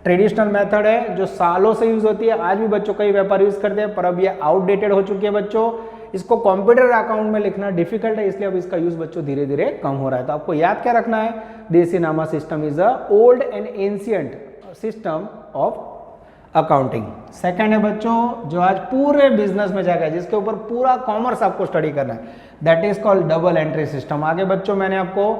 ट्रेडिशनल मेथड है जो सालों से यूज होती है। आज भी बच्चों कई व्यापार यूज करते हैं, पर अब ये आउटडेटेड हो चुकी है बच्चों। इसको कंप्यूटर अकाउंट में लिखना डिफिकल्ट है, इसलिए अब इसका यूज बच्चों धीरे धीरे कम हो रहा है। तो आपको याद क्या रखना है, देसी नामा system is a old and ancient system of accounting. Second है बच्चों जो आज पूरे बिजनेस में जाएगा, जिसके ऊपर पूरा कॉमर्स आपको स्टडी करना है, that is called double entry system. आगे बच्चों मैंने आपको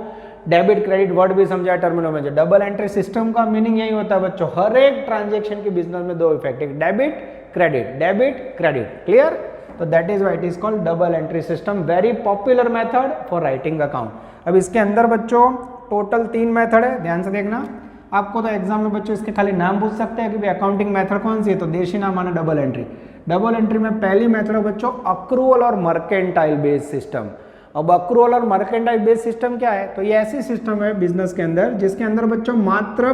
डेबिट क्रेडिट वर्ड भी समझाया टर्मिनोलॉजी। डबल एंट्री सिस्टम का मीनिंग यही होता है बच्चों, हर एक ट्रांजेक्शन के बिजनेस में दो इफेक्ट, एक डेबिट क्रेडिट, क्लियर। तो that is why it is called double entry system, very popular method for writing account. अब इसके अंदर बच्चों टोटल 3 मेथड है, ध्यान से देखना। आपको तो एग्जाम में बच्चों इसके खाली नाम पूछ सकते हैं कि भाई अकाउंटिंग मेथड कौन सी है, तो देशी नाम माना डबल एंट्री। डबल एंट्री में पहली मेथड है बच्चों अक्रूवल और मर्केंटाइल बेस्ड सिस्टम। अब अक्रूवल और मर्केंटाइल बेस्ड सिस्टम क्या है, तो ये ऐसी सिस्टम है बिजनेस के अंदर जिसके अंदर बच्चों मात्र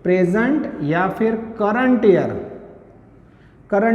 प्रेजेंट या फिर करंट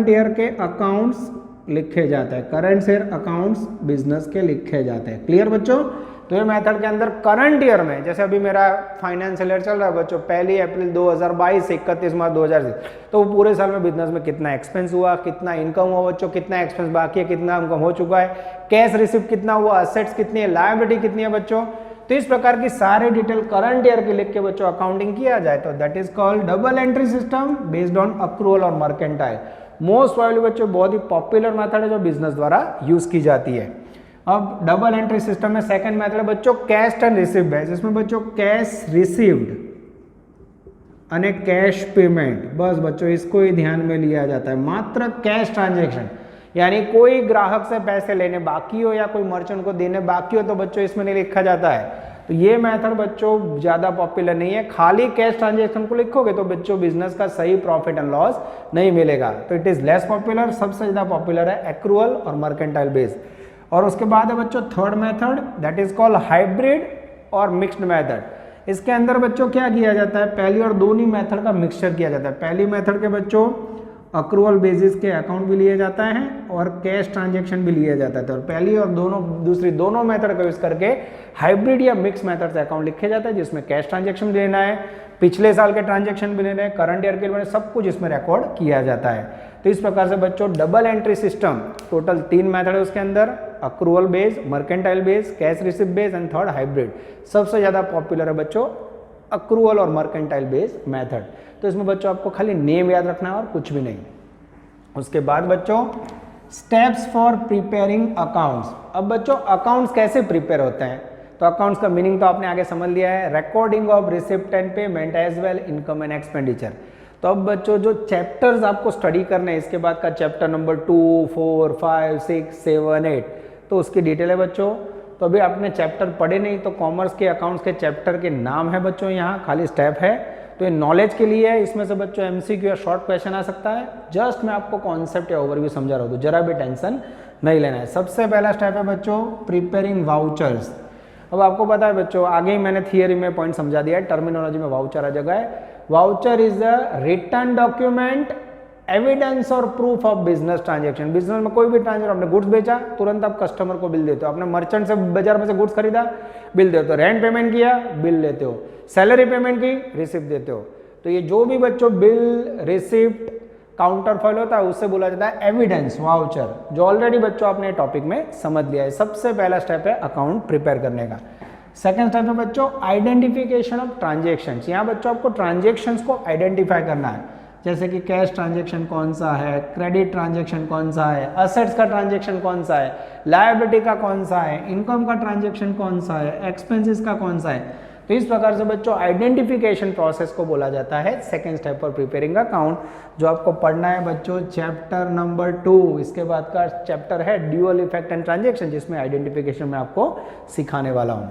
ईयर के अकाउंट्स लिखे जाते हैं, करंट ईयर अकाउंट्स बिजनेस के लिखे जाते हैं, क्लियर बच्चों। तो ये मेथड के अंदर करंट ईयर में, जैसे अभी मेरा फाइनेंशियल ईयर चल रहा है बच्चों 1 अप्रैल 2022 से 31 मार्च 2020, तो पूरे साल में बिजनेस में कितना एक्सपेंस हुआ, कितना इनकम हुआ बच्चों, कितना एक्सपेंस बाकी है, कितना इनकम हो चुका है, कैश रिसीव कितना हुआ, असेट्स कितनी है, लायबिलिटी कितनी है बच्चों। तो इस प्रकार की सारे डिटेल करंट ईयर के लिख के बच्चों अकाउंटिंग किया जाए तो that is called double entry system based on accrual और मर्केंटाइल। मोस्ट वाइडली बच्चों बहुत ही पॉपुलर मेथड है जो बिजनेस द्वारा यूज की जाती है। अब डबल एंट्री सिस्टम में सेकंड मेथड है बच्चों कैश एंड रिसीव्ड है, जिसमें बच्चों कैश रिसीव्ड અને कैश पेमेंट, बस बच्चों इसको ही ध्यान में लिया जाता है। मात्र कैश ट्रांजेक्शन, यानी कोई ग्राहक से पैसे लेने बाकी हो या कोई मर्चेंट को देने बाकी हो तो बच्चों इसमें नहीं लिखा जाता है। तो ये मेथड बच्चों ज़्यादा पॉपुलर नहीं है। खाली कैश ट्रांजेक्शन को लिखोगे तो बच्चों बिजनेस का सही प्रॉफिट एंड लॉस नहीं मिलेगा, तो इट इज़ लेस पॉपुलर। सबसे ज़्यादा पॉपुलर है एक्रूअल और मर्केंटाइल बेस। और उसके बाद है बच्चों third method, that is called hybrid और मिक्स्ड मेथड। इसके अंदर बच्चों क्या किया जाता है, पहली और दोनों मेथड का मिक्सचर किया जाता है। पहली मेथड के बच्चों अक्रूवल बेसिस के अकाउंट भी लिए जाता है और कैश ट्रांजेक्शन भी लिया जाता है। तो पहली और दूसरी दोनों मेथड का यूज करके हाइब्रिड या मिक्स मेथड से अकाउंट लिखे जाता है, जिसमें कैश ट्रांजेक्शन भी लेना है, पिछले साल के ट्रांजेक्शन भी लेना है, करंट ईयर के लिए सब कुछ इसमें रिकॉर्ड किया जाता है। तो इस प्रकार से बच्चों double entry system total 3 method है उसके अंदर, accrual base, mercantile base, cash receive base and third hybrid. सबसे ज्यादा पॉपुलर है बच्चों अक्रूवल और मर्केंटाइल बेस मेथड। तो इसमें बच्चों आपको खाली नेम याद रखना है और कुछ भी नहीं। उसके बाद बच्चों स्टेप्स फॉर प्रिपेयरिंग अकाउंट्स। अब बच्चों अकाउंट्स कैसे प्रिपेयर होते हैं, तो अकाउंट्स का मीनिंग तो आपने आगे समझ लिया है, recording of receipt and payment as well income and expenditure. तो अब बच्चों जो चैप्टर्स आपको स्टडी करने हैं इसके बाद का चैप्टर नंबर 2, 4, 5, 6, 7, 8, तो उसकी डिटेल है बच्चों। तो अभी आपने चैप्टर पढ़े नहीं तो कॉमर्स के अकाउंट्स के चैप्टर के नाम है बच्चों, यहाँ खाली स्टेप है। तो ये नॉलेज के लिए है, इसमें से बच्चों एमसीक्यू या शॉर्ट क्वेश्चन आ सकता है। जस्ट मैं आपको कॉन्सेप्ट या ओवरव्यू समझा रहा हूँ, तो जरा भी टेंशन नहीं लेना है। सबसे पहला स्टेप है बच्चों प्रिपेयरिंग वाउचर्स। अब आपको पता है बच्चों, आगे ही मैंने थियरी में पॉइंट समझा दिया है, टर्मिनोलॉजी में वाउचर आ जगह है। Voucher is a written document evidence और proof of business transaction. Business में कोई भी ट्रांजेक्शन, आपने गुड्स बेचा तुरंत आप कस्टमर को बिल देते हो, आपने मर्चेंट से बाजार में से गुड्स खरीदा बिल देते हो, रेंट पेमेंट किया बिल देते हो, सैलरी पेमेंट की रिसिप्ट देते हो। तो ये जो भी बच्चों बिल रिसिप्ट काउंटर फॉइल होता है उससे बोला जाता है एविडेंस वाउचर, जो ऑलरेडी बच्चों आपने टॉपिक में समझ लिया है। सबसे पहला स्टेप है अकाउंट प्रिपेयर करने का। सेकंड स्टेप है बच्चों आइडेंटिफिकेशन ऑफ ट्रांजेक्शंस। यहाँ बच्चों आपको ट्रांजेक्शंस को आइडेंटिफाई करना है। जैसे कि कैश ट्रांजेक्शन कौन सा है, क्रेडिट ट्रांजेक्शन कौन सा है, असेट्स का ट्रांजेक्शन कौन सा है, लायबिलिटी का कौन सा है, इनकम का ट्रांजेक्शन कौन सा है, एक्सपेंसेस का कौन सा है। तो इस प्रकार से बच्चों आइडेंटिफिकेशन प्रोसेस को बोला जाता है second step for preparing account, जो आपको पढ़ना है बच्चों चैप्टर नंबर 2। इसके बाद का चैप्टर है ड्यूअल इफेक्ट एंड ट्रांजेक्शन, जिसमें आइडेंटिफिकेशन में आपको सिखाने वाला हूँ।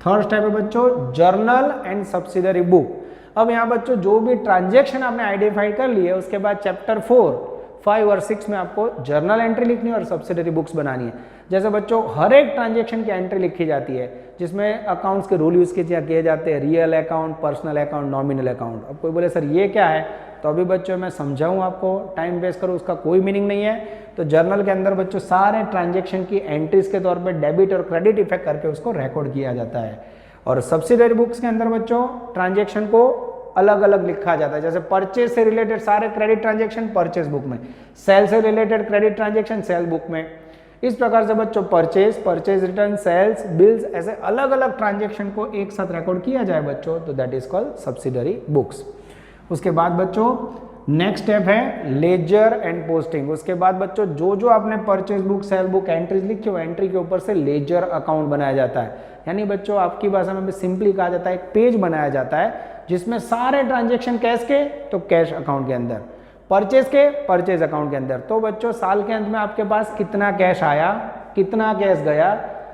थर्ड स्टेप है बच्चों जर्नल एंड सब्सिडरी बुक। अब यहाँ बच्चों जो भी ट्रांजेक्शन आपने आइडेंटिफाई कर लिए, उसके बाद चैप्टर 4, 5 और 6 में आपको जर्नल एंट्री लिखनी है और सब्सिडरी बुक्स बनानी है। जैसे बच्चों हर एक ट्रांजेक्शन की एंट्री लिखी जाती है, जिसमें अकाउंट्स के रूल यूज किए जाते हैं, real account, personal account, nominal account. अब कोई बोले सर ये क्या है, तो अभी बच्चों मैं समझाऊँ आपको, टाइम वेस्ट करूँ उसका कोई मीनिंग नहीं है। तो जर्नल के अंदर बच्चों सारे ट्रांजेक्शन की एंट्रीज के तौर पर डेबिट और क्रेडिट इफेक्ट करके उसको रिकॉर्ड किया जाता है। और सब्सिडरी बुक्स के अंदर बच्चों ट्रांजेक्शन को अलग अलग लिखा जाता है। जैसे परचेज से रिलेटेड सारे क्रेडिट ट्रांजेक्शन परचेज बुक में, सेल से related credit transaction cell book में। इस प्रकार से बच्चों परचेज रिटर्न, सेल्स, बिल्स, ऐसे अलग अलग ट्रांजेक्शन को एक साथ रिकॉर्ड किया जाए बच्चों, तो that is called subsidiary books. उसके बाद बच्चों नेक्स्ट स्टेप है लेजर एंड पोस्टिंग। उसके बाद बच्चों जो जो आपने purchase book, cell book entries लिखी हो, एंट्री के ऊपर से लेजर अकाउंट बनाया जाता है। यानी बच्चों आपकी भाषा में भी सिंपली कहा जाता है, एक पेज बनाया जाता है जिसमें सारे ट्रांजेक्शन कैश के तो कैश अकाउंट के अंदर, परचेज के परचेज अकाउंट के अंदर। तो बच्चों साल के अंत में आपके पास कितना कैश आया, कितना कैश गया,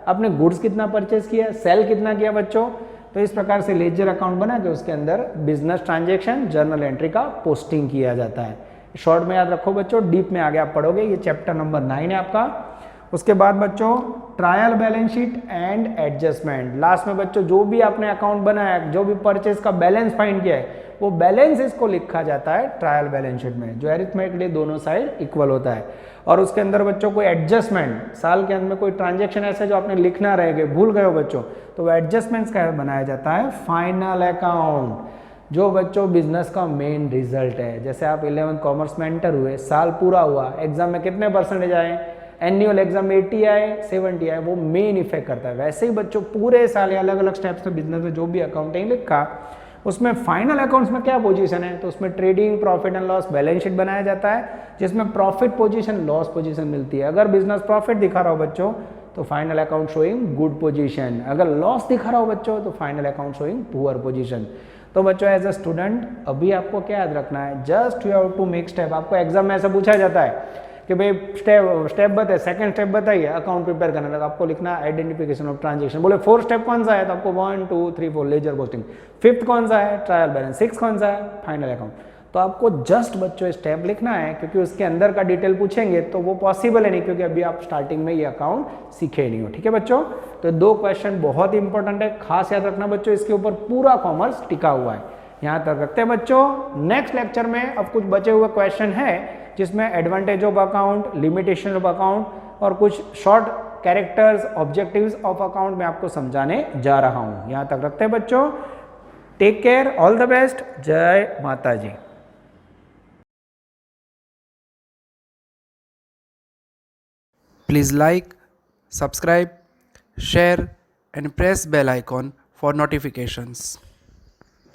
आपने गुड्स कितना परचेज किया, सेल कितना किया बच्चों। तो इस प्रकार से लेजर अकाउंट बना के उसके अंदर बिजनेस ट्रांजेक्शन, जर्नल एंट्री का पोस्टिंग किया जाता है। शॉर्ट में याद रखो बच्चों, डीप में आगे आप पढ़ोगे, ये चैप्टर नंबर 9 है आपका। उसके बाद बच्चों trial balance sheet and adjustment. Last में बच्चों जो भी आपने अकाउंट बनाया, जो भी परचेज का बैलेंस फाइंड किया है, वो बैलेंस इसको लिखा जाता है ट्रायल बैलेंस शीट में, जो अरिथमेटिकली दोनों साइड इक्वल होता है। और उसके अंदर बच्चों कोई एडजस्टमेंट, साल के अंत में कोई ट्रांजेक्शन ऐसे जो आपने लिखना रह गए, भूल गए हो बच्चों, तो वो एडजस्टमेंट्स का बनाया जाता है फाइनल अकाउंट, जो बच्चों बिजनेस का मेन रिजल्ट है। जैसे आप 11th कॉमर्स में एंटर हुए, साल पूरा हुआ, एग्जाम में कितने परसेंटेज आए, एनुअल एग्जाम में 80 आए, 70 आए, वो मेन इफेक्ट करता है। वैसे ही बच्चों पूरे साल अलग अलग स्टेप्स में बिजनेस में जो भी अकाउंटिंग लिखा, उसमें फाइनल अकाउंट्स में क्या पोजीशन है, तो उसमें trading, profit and loss balance sheet बनाया जाता है, जिसमें प्रॉफिट पोजीशन, लॉस पोजीशन मिलती है। अगर बिजनेस प्रॉफिट दिखा रहा हो बच्चों तो final account showing good position, अगर लॉस दिखा रहा हो बच्चों तो final account showing poor position. तो बच्चों एज अ स्टूडेंट अभी आपको क्या याद रखना है, just you have to make step. आपको एग्जाम में ऐसा पूछा जाता है कि भाई स्टेप बताइए, सेकंड स्टेप बताइए अकाउंट प्रिपेयर करने लगा, आपको लिखना आइडेंटिफिकेशन ऑफ ट्रांजेक्शन। बोले 4 स्टेप कौन सा है, तो आपको 1 2 3 4 लेजर पोस्टिंग, 5th कौन सा है ट्रायल बैलेंस, 6th कौन सा है फाइनल अकाउंट। तो आपको जस्ट बच्चों स्टेप लिखना है, क्योंकि उसके अंदर का डिटेल पूछेंगे तो वो पॉसिबल है नहीं, क्योंकि अभी आप स्टार्टिंग में ये अकाउंट सीखे नहीं हो। ठीक है बच्चों, तो 2 क्वेश्चन बहुत इंपॉर्टेंट है, खास याद रखना बच्चों, इसके ऊपर पूरा कॉमर्स टिका हुआ है। यहाँ तक रखते हैं बच्चों। नेक्स्ट लेक्चर में अब कुछ बचे हुए क्वेश्चन है, जिसमें advantage of account, limitation of account और कुछ short characters, objectives of account में आपको समझाने जा रहा हूं। यहां तक रखते हैं बच्चों। Take care, all the best, जय माता जी। Please like, subscribe, share and press bell icon for notifications.